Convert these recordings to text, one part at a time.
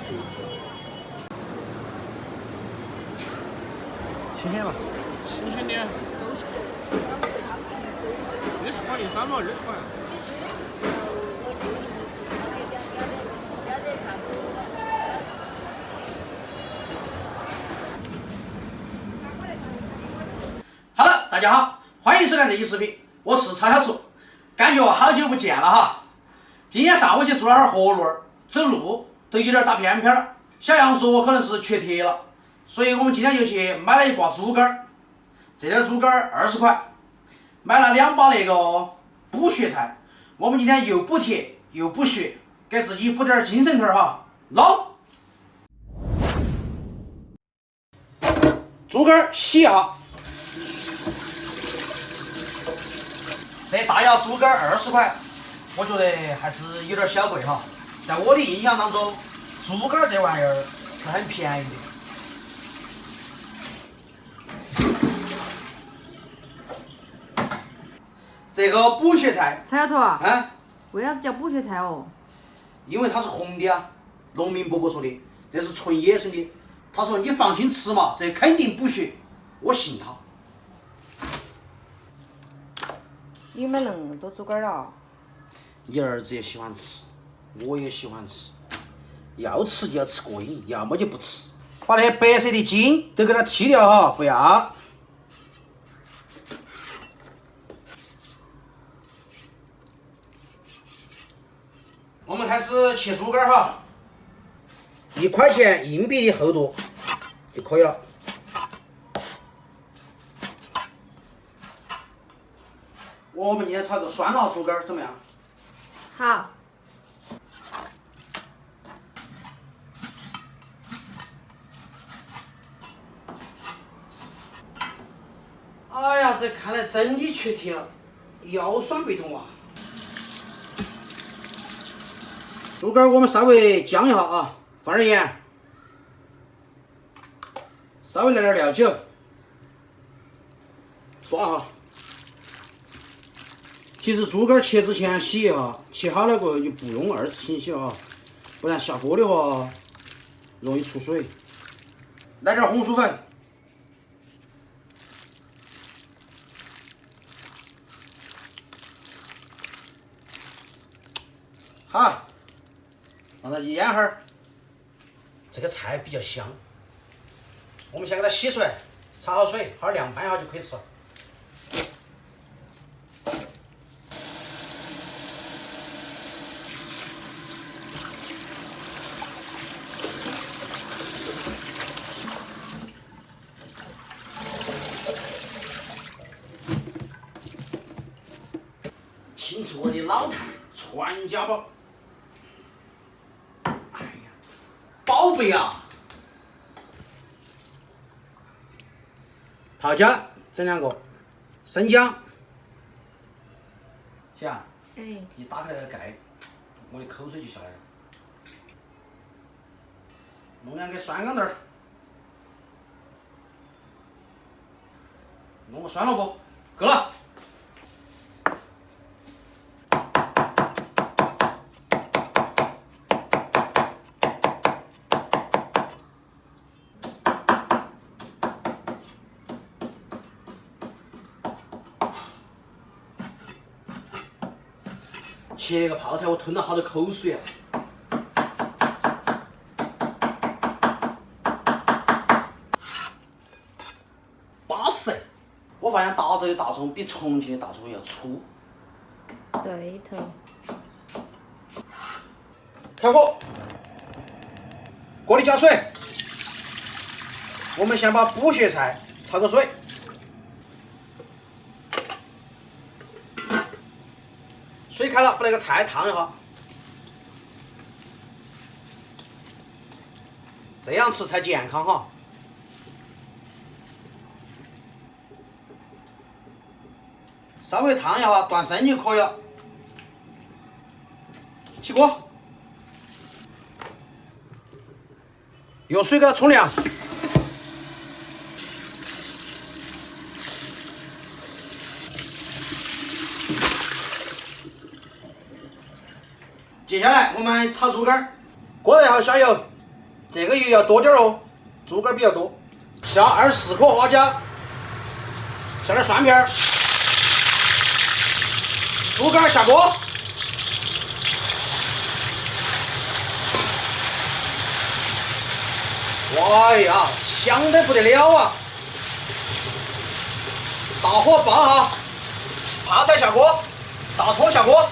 新鲜吧？新鲜的，20块钱3毛20块。Hello， 大家好，欢迎收看这期视频，我是超小厨，感觉好久不见了哈。今天上午去做了点活路，走路都有点打偏偏了。小杨说我可能是缺铁了，所以我们今天就去买了一挂猪肝儿，这点猪肝儿20块，买了2把那个补血菜。我们今天又补铁又补血，给自己补点精神头儿哈。捞猪肝儿洗一下。这大窑猪肝20块，我觉得还是有点小贵哈。在我的印象当中，猪肝这玩意儿是很便宜的。这个补血菜，蔡小图，为啥子叫补血菜哦？因为它是红的啊。农民伯伯说的，这是纯野生的。他说你放心吃嘛，这肯定补血，我信他。你买那么多猪肝了？你儿子也喜欢吃，我也喜欢吃，要吃就要吃过瘾，要么就不吃。把那些白色的筋都给它剔掉哈，不要。我们开始切猪肝哈，1块钱硬币的厚度就可以了。我们今天炒个酸辣猪肝怎么样？好。哎呀，这看来真的缺铁了，腰酸背痛啊！猪肝我们稍微姜一下啊，放点盐，稍微来点料酒，抓哈。其实猪肝切之前洗一下，切好了过后就不用2次清洗了哈，不然下锅的话容易出水。来点红薯粉。好，让它腌会儿。这个菜比较香，我们先给它洗出来，焯好水，好好凉拌一下就可以吃了。请出我的老坛传家宝。哎呀，宝贝啊！泡椒整2个，生姜。小一打开那个盖，我的口水就下来了。弄2个酸豇豆儿，弄个酸萝卜，够了。切那个泡菜，我吞了好多口水啊！巴适！我发现达州的大葱比重庆的大葱要粗。对头。开火，锅里加水。我们先把补血菜焯个水。水开了，把那个菜烫一下，这样吃才健康哈。稍微烫一下，断生就可以了。起锅，用水给它冲凉。接下来我们炒猪肝，锅热后下油，这个油要多点哦，猪肝比较多。下24颗花椒，下点蒜片儿，猪肝下锅。哇呀，香得不得了啊！大火爆哈，泡菜下锅，大葱下锅。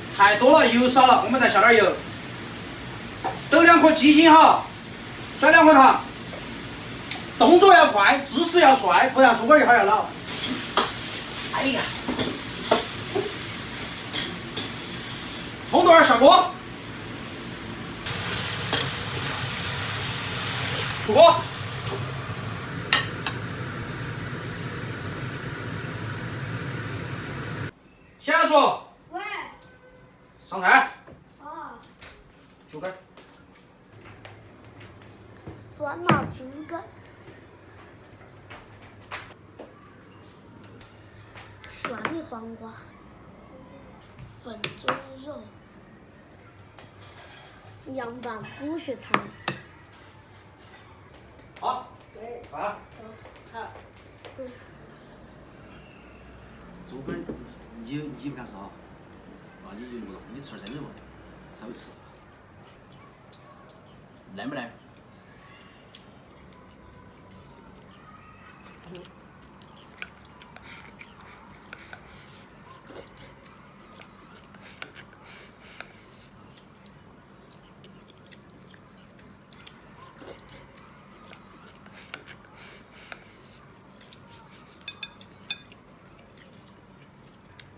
菜多了，油少了，我们再下点油。抖2颗鸡精哈，甩2颗糖。动作要快，姿势要帅，不然猪肝一会儿要老。哎呀！葱段下锅，出锅。下厨。喂。上菜。啊。猪肝。酸辣猪肝。蒜米黄瓜。粉蒸肉。凉拌补血菜。好。吃饭。好。猪肝你不敢吃啊？那你就不懂，你吃点真的不？稍微吃。嫩不嫩？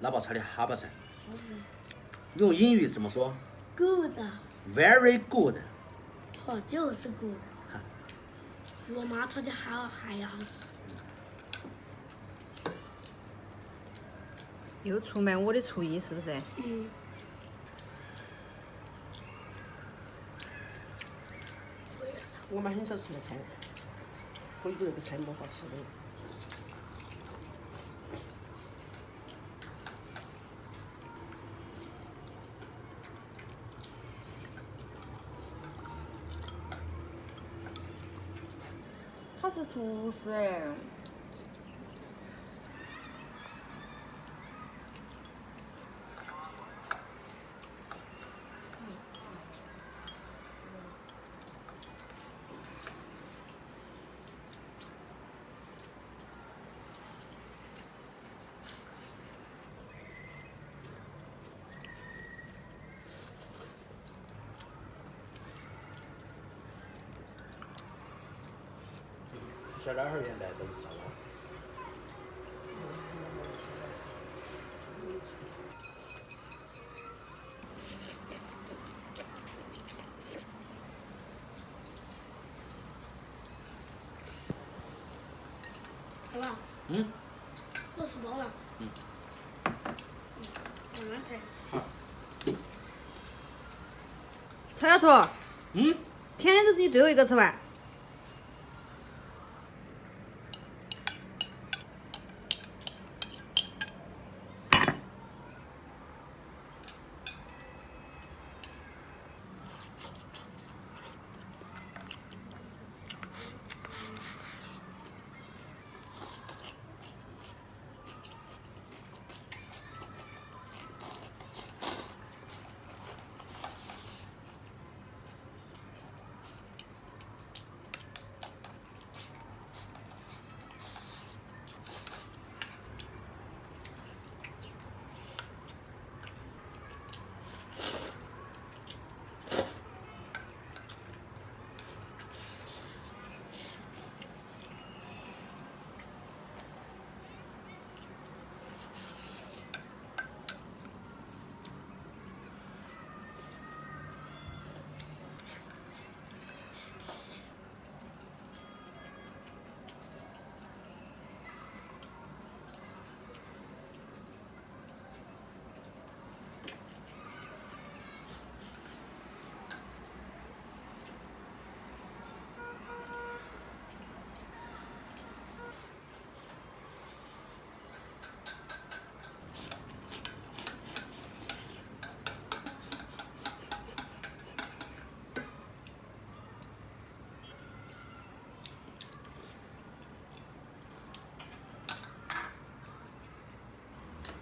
老爸炒的哈巴菜，用英语怎么说 Good。 ？Very good。它就是 good。比我妈炒的还要好吃。又出卖我的厨艺是不是？嗯。我妈很少吃那菜，我觉得这个菜没法吃的。他是厨师哎。小点儿现在都不烧了。好吧。我吃饱了。慢慢吃。曹小厨。甜的都是你最后一个吃完。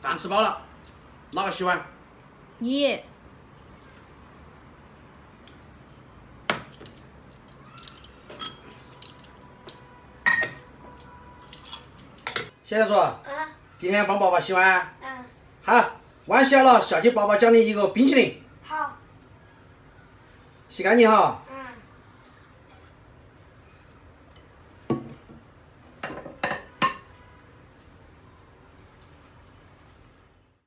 饭吃饱了，哪个洗碗？你小叔，啊今天帮爸爸洗碗。啊，好，碗洗好了，下去爸爸奖你一个冰淇淋，好。洗干净哈。